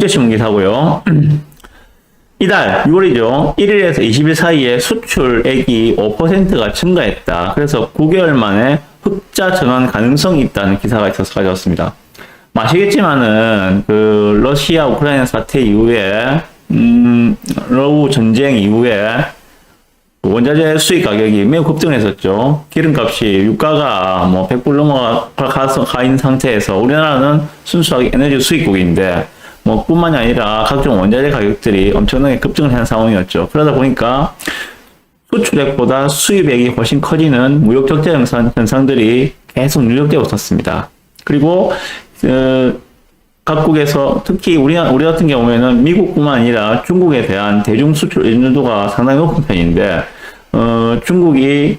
국제신문 기사고요. 이달 6월이죠. 1일에서 20일 사이에 수출액이 5%가 증가했다. 그래서 9개월 만에 흑자 전환 가능성이 있다는 기사가 있어서 가져왔습니다. 아시겠지만은 그 러시아 우크라이나 사태 이후에 러우 전쟁 이후에 원자재 수입 가격이 매우 급등했었죠. 기름값이 유가가 뭐 100불 넘어가 있는 상태에서 우리나라는 순수하게 에너지 수입국인데 뭐 뿐만이 아니라 각종 원자재 가격들이 엄청나게 급등을 한 상황이었죠. 그러다 보니까 수출액보다 수입액이 훨씬 커지는 무역 적자 현상들이 계속 누적되고 있었습니다. 그리고 각국에서 특히 우리 같은 경우에는 미국뿐만 아니라 중국에 대한 대중 수출 의존도가 상당히 높은 편인데 중국이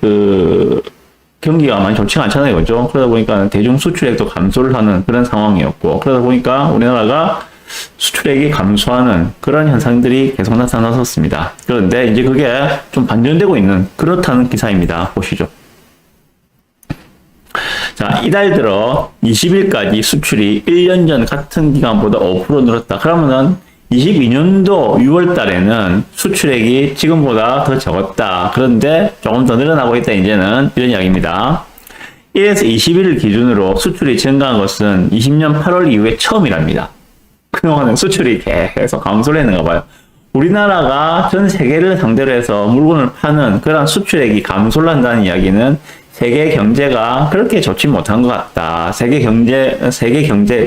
경기가 많이 좋지가 않잖아요, 그죠? 그러다 보니까 대중 수출액도 감소를 하는 그런 상황이었고, 그러다 보니까 우리나라가 수출액이 감소하는 그런 현상들이 계속 나타났었습니다. 그런데 이제 그게 좀 반전되고 있는 그렇다는 기사입니다. 보시죠. 자, 이달 들어 20일까지 수출이 1년 전 같은 기간보다 5% 늘었다. 그러면은 22년도 6월 달에는 수출액이 지금보다 더 적었다. 그런데 조금 더 늘어나고 있다. 이제는 이런 이야기입니다. 1에서 21일 기준으로 수출이 증가한 것은 20년 8월 이후에 처음이랍니다. 그동안은 수출이 계속 감소를 했는가 봐요. 우리나라가 전 세계를 상대로 해서 물건을 파는 그런 수출액이 감소를 한다는 이야기는 세계 경제가 그렇게 좋지 못한 것 같다. 세계 경제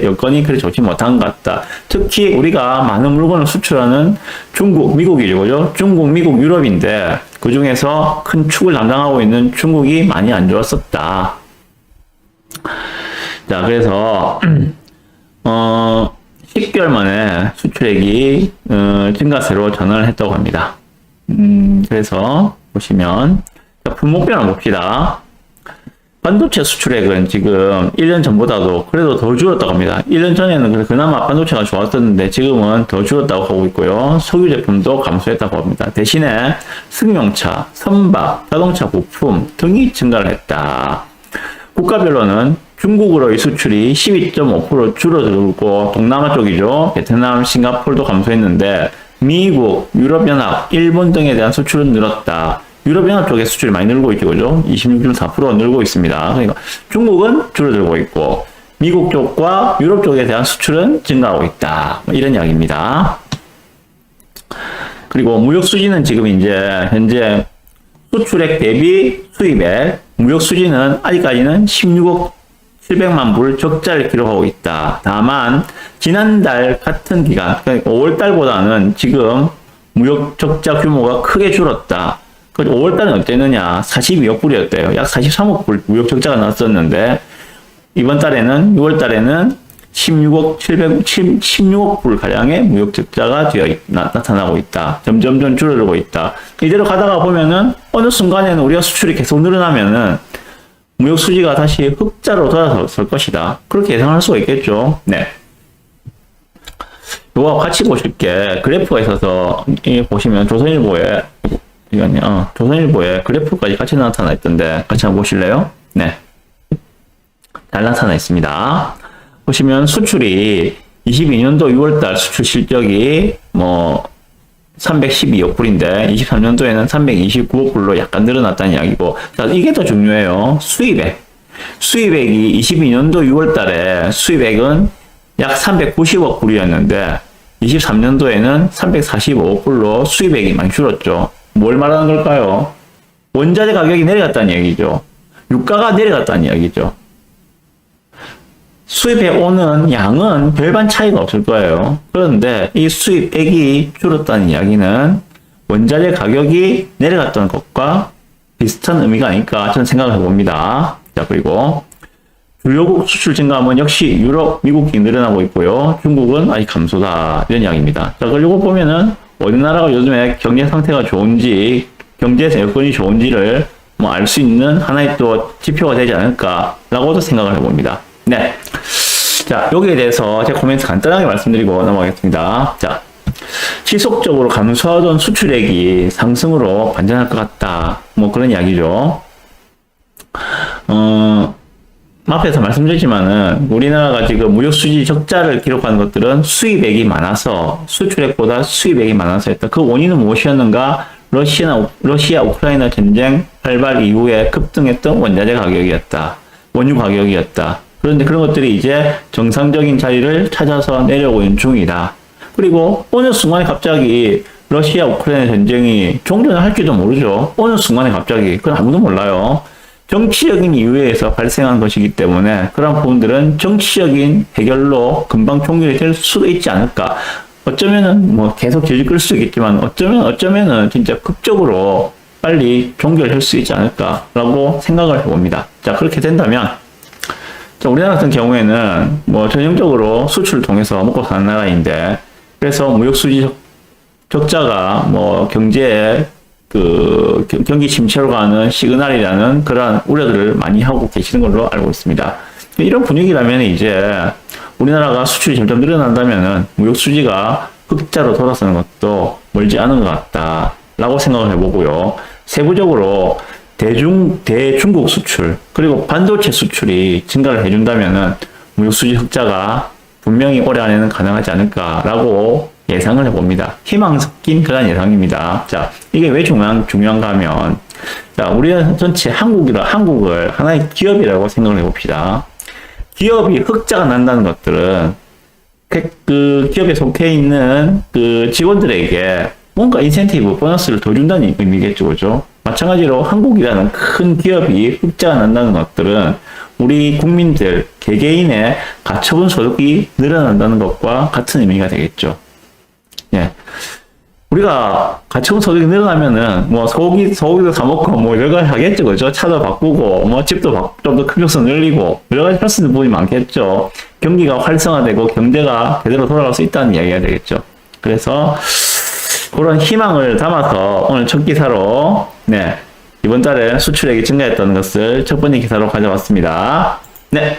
여건이 그렇게 좋지 못한 것 같다. 특히 우리가 많은 물건을 수출하는 중국, 미국이죠. 그죠? 중국, 미국, 유럽인데 그 중에서 큰 축을 담당하고 있는 중국이 많이 안 좋았었다. 자, 그래서 10개월 만에 수출액이 증가세로 전환을 했다고 합니다. 그래서 보시면 품목별로 봅시다. 반도체 수출액은 지금 1년 전보다도 그래도 더 줄었다고 합니다. 1년 전에는 그나마 반도체가 좋았었는데 지금은 더 줄었다고 하고 있고요. 석유 제품도 감소했다고 합니다. 대신에 승용차, 선박, 자동차 부품 등이 증가를 했다. 국가별로는 중국으로의 수출이 12.5% 줄어들고 동남아 쪽이죠. 베트남, 싱가포르도 감소했는데 미국, 유럽연합, 일본 등에 대한 수출은 늘었다. 유럽연합 쪽에 수출이 많이 늘고 있죠. 그죠? 26.4% 늘고 있습니다. 그러니까 중국은 줄어들고 있고 미국 쪽과 유럽 쪽에 대한 수출은 증가하고 있다. 이런 이야기입니다. 그리고 무역 수지는 지금 이제 현재 수출액 대비 수입액 무역 수지는 아직까지는 16억 700만 불 적자를 기록하고 있다. 다만 지난달 같은 기간, 그러니까 5월 달보다는 지금 무역 적자 규모가 크게 줄었다. 5월 달은 어땠느냐? 42억 불이었대요. 약 43억 불 무역 적자가 났었는데 이번 달에는 6월 달에는 16억 불 가량의 무역 적자가 나타나고 있다. 점점 줄어들고 있다. 이대로 가다가 보면은 어느 순간에는 우리가 수출이 계속 늘어나면은 무역 수지가 다시 흑자로 돌아설 것이다. 그렇게 예상할 수가 있겠죠. 네. 이거 같이 보실 게 그래프가 있어서 보시면 조선일보에 그래프까지 같이 나타나 있던데 같이 한번 보실래요? 네. 잘 나타나 있습니다. 보시면 수출이 22년도 6월달 수출 실적이 312억 불인데 23년도에는 329억 불로 약간 늘어났다는 이야기고, 자, 이게 더 중요해요. 수입액이 22년도 6월달에 수입액은 약 390억 불이었는데 23년도에는 345억 불로 수입액이 많이 줄었죠. 뭘 말하는 걸까요? 원자재 가격이 내려갔다는 얘기죠. 유가가 내려갔다는 이야기죠. 수입해 오는 양은 별반 차이가 없을 거예요. 그런데 이 수입액이 줄었다는 이야기는 원자재 가격이 내려갔던 것과 비슷한 의미가 아닐까 저는 생각을 해봅니다. 자, 그리고 주요국 수출 증가하면 역시 유럽, 미국이 늘어나고 있고요. 중국은 아직 감소다. 이런 이야기입니다. 자, 그리고 보면은 어느 나라가 요즘에 경제 상태가 좋은지, 경제 여건이 좋은지를 알 수 있는 하나의 또 지표가 되지 않을까라고도 생각을 해봅니다. 네. 자, 여기에 대해서 제 코멘트 간단하게 말씀드리고 넘어가겠습니다. 자, 지속적으로 감소하던 수출액이 상승으로 반전할 것 같다. 그런 이야기죠. 앞에서 말씀드렸지만은 우리나라가 지금 무역 수지 적자를 기록하는 것들은 수입액이 많아서 수출액보다 수입액이 많아서 했다. 그 원인은 무엇이었는가? 러시아 우크라이나 전쟁 발발 이후에 급등했던 원자재 가격이었다. 원유 가격이었다. 그런데 그런 것들이 이제 정상적인 자리를 찾아서 내려오고 있는 중이다. 그리고 어느 순간에 갑자기 러시아 우크라이나 전쟁이 종전을 할지도 모르죠. 어느 순간에 갑자기. 그건 아무도 몰라요. 정치적인 이유에서 발생한 것이기 때문에 그런 부분들은 정치적인 해결로 금방 종결이 될 수도 있지 않을까. 어쩌면은 뭐 계속 질질 끌 수 있겠지만 어쩌면은 진짜 극적으로 빨리 종결될 수 있지 않을까라고 생각을 해봅니다. 자, 그렇게 된다면 자, 우리나라 같은 경우에는 뭐 전형적으로 수출을 통해서 먹고 사는 나라인데 그래서 무역 수지 적자가 뭐 경제에 그 경기 침체로 가는 시그널이라는 그러한 우려들을 많이 하고 계시는 걸로 알고 있습니다. 이런 분위기라면 이제 우리나라가 수출이 점점 늘어난다면은 무역 수지가 흑자로 돌아서는 것도 멀지 않은 것 같다라고 생각을 해보고요. 세부적으로 대중국 수출 그리고 반도체 수출이 증가를 해준다면은 무역 수지 흑자가 분명히 올해 안에는 가능하지 않을까라고 예상을 해봅니다. 희망 섞인 그런 예상입니다. 자, 이게 왜 중요한가 하면, 자, 우리는 전체 한국을 하나의 기업이라고 생각을 해봅시다. 기업이 흑자가 난다는 것들은, 그 기업에 속해 있는 그 직원들에게 뭔가 인센티브, 보너스를 더 준다는 의미겠죠, 그죠? 마찬가지로 한국이라는 큰 기업이 흑자가 난다는 것들은 우리 국민들, 개개인의 가처분 소득이 늘어난다는 것과 같은 의미가 되겠죠. 예. 우리가 가처분 소득이 늘어나면은, 뭐, 소고기도 사먹고, 뭐, 여러 가지 하겠죠, 그죠? 차도 바꾸고, 뭐, 집도 좀 더 큰 평수 늘리고, 여러 가지 할 수 있는 부분이 많겠죠. 경기가 활성화되고, 경제가 제대로 돌아갈 수 있다는 이야기가 되겠죠. 그래서, 그런 희망을 담아서 오늘 첫 기사로, 네, 이번 달에 수출액이 증가했다는 것을 첫 번째 기사로 가져왔습니다. 네.